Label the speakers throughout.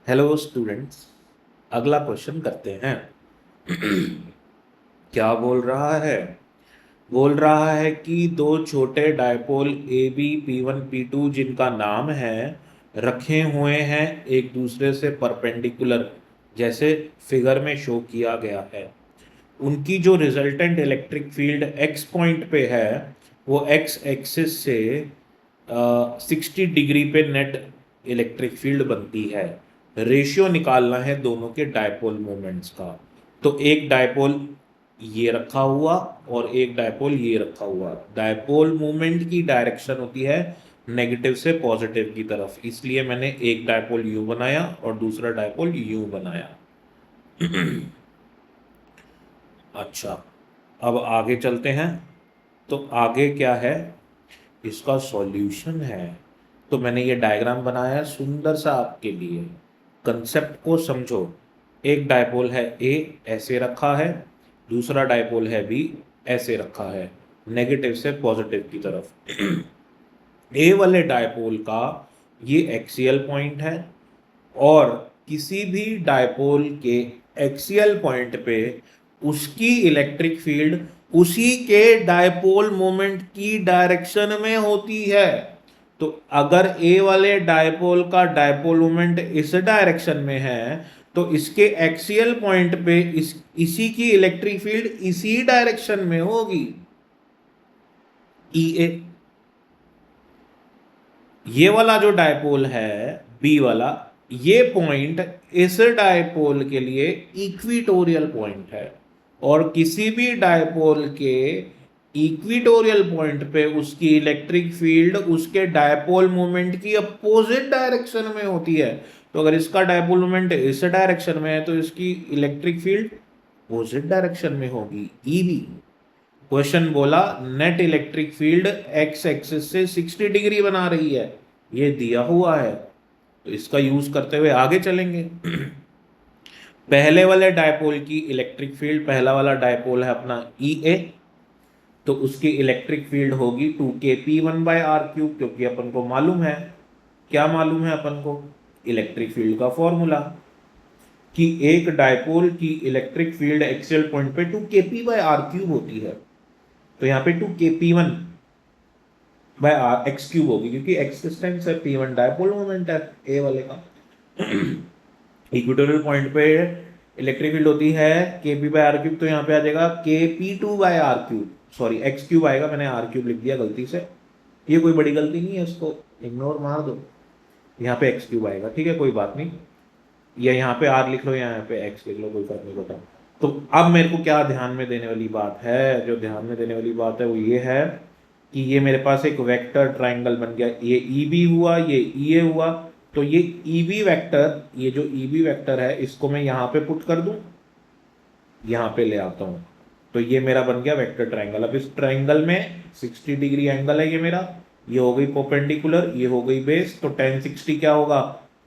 Speaker 1: Hello students, अगला question करते हैं। क्या बोल रहा है? बोल रहा है कि दो छोटे dipole A B P1 P2 जिनका नाम है रखे हुए हैं एक दूसरे से परपेंडिकुलर, जैसे फिगर में शो किया गया है। उनकी जो resultant electric field x point पे है वो एक्स एक्सिस से 60 डिग्री पे नेट इलेक्ट्रिक फील्ड बनती है। रेशियो निकालना है दोनों के डायपोल मोमेंट्स का। तो एक डायपोल ये रखा हुआ और एक डायपोल ये रखा हुआ। डायपोल मोमेंट की डायरेक्शन होती है नेगेटिव से पॉजिटिव की तरफ, इसलिए मैंने एक डायपोल यू बनाया और दूसरा डायपोल यू बनाया। अच्छा, अब आगे चलते हैं। तो आगे क्या है, इसका सॉल्यूशन है। तो मैंने ये डायग्राम बनाया है सुंदर सा आपके लिए। कंसेप्ट को समझो। एक डायपोल है ए, ऐसे रखा है। दूसरा डायपोल है बी, ऐसे रखा है नेगेटिव से पॉजिटिव की तरफ। ए वाले डायपोल का ये एक्सियल पॉइंट है और किसी भी डायपोल के एक्सियल पॉइंट पे उसकी इलेक्ट्रिक फील्ड उसी के डायपोल मोमेंट की डायरेक्शन में होती है। तो अगर ए वाले डायपोल का डायपोल मोमेंट इस डायरेक्शन में है तो इसके एक्सियल पॉइंट पे इसी की इलेक्ट्रिक फील्ड इसी डायरेक्शन में होगी, ई ए। ये वाला जो डायपोल है बी वाला, ये पॉइंट इस डायपोल के लिए इक्विटोरियल पॉइंट है और किसी भी डायपोल के इक्विटोरियल पॉइंट पे उसकी इलेक्ट्रिक फील्ड उसके डायपोल मोमेंट की अपोजिट डायरेक्शन में होती है। तो अगर इसका डायपोल मोमेंट इस डायरेक्शन में है तो इसकी इलेक्ट्रिक फील्ड अपोजिट डायरेक्शन में होगी, ईबी। क्वेश्चन बोला net electric field x axis से 60 डिग्री बना रही है, ये दिया हुआ है। तो इसका यूज करते हुए आगे चलेंगे। पहले वाले डायपोल की इलेक्ट्रिक फील्ड, पहला वाला डायपोल है अपना ई ए, तो उसकी इलेक्ट्रिक फील्ड होगी 2kp1/r3, क्योंकि अपन को मालूम है, क्या मालूम है अपन को, इलेक्ट्रिक फील्ड का फॉर्मूला, कि एक डायपोल की इलेक्ट्रिक फील्ड एक्सियल पॉइंट पे 2kp/r3 होती है। तो यहाँ पे 2kp1/r(x3) होगी, क्योंकि एक्स डिस्टेंस है, p1 डायपोल मोमेंट है ए वाले का। इक्वेटोरियल पॉइंट पे इलेक्ट्रिक फील्ड होती है kp/r3, तो यहाँ पे आ जाएगा kp2/r3, सॉरी x3 आएगा, मैंने r3 लिख दिया गलती से। ये कोई बड़ी गलती नहीं है, इसको इग्नोर मार दो। यहाँ पे x3 आएगा, ठीक है, कोई बात नहीं। या यहाँ पे r लिख लो या यहाँ पे x लिख लो, कोई फर्क नहीं पड़ता। तो अब मेरे को क्या ध्यान में देने वाली बात है, जो ध्यान में देने वाली बात है वो ये है कि ये मेरे पास एक वेक्टर ट्राइंगल बन गया। ये ई बी हुआ, ये ई ए हुआ। तो ये ई बी वेक्टर, ये जो ई बी वेक्टर है इसको मैं यहाँ पे पुट कर दूं, यहाँ पे ले आता हूँ। तो ये मेरा बन गया वेक्टर ट्राइंगल। अब इस ट्राइंगल में 60 डिग्री एंगल है ये मेरा, ये हो गई परपेंडिकुलर, ये हो गई बेस। तो tan 60 क्या होगा,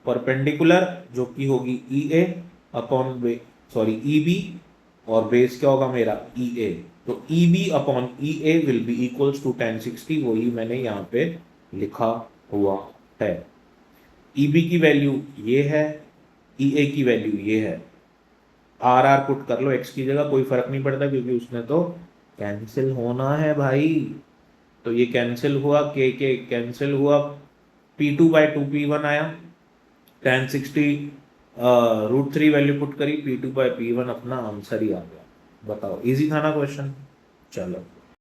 Speaker 1: परपेंडिकुलर, जो कि होगी E A upon, sorry E B, और बेस क्या होगा मेरा ई ए। तो E B upon E A will be equals to tan 60, वही मैंने यहाँ पे लिखा हुआ है। ई बी की वैल्यू ये है, ई ए की वैल्यू ये है। आर आर पुट कर लो एक्स की जगह, कोई फर्क नहीं पड़ता, क्योंकि उसने तो कैंसिल होना है भाई। तो ये कैंसिल हुआ, के कैंसिल हुआ, P2/2P1 आया, tan 60 √3 वैल्यू पुट करी, P2/P1 अपना आंसर ही आ गया। बताओ, इजी था ना क्वेश्चन? चलो।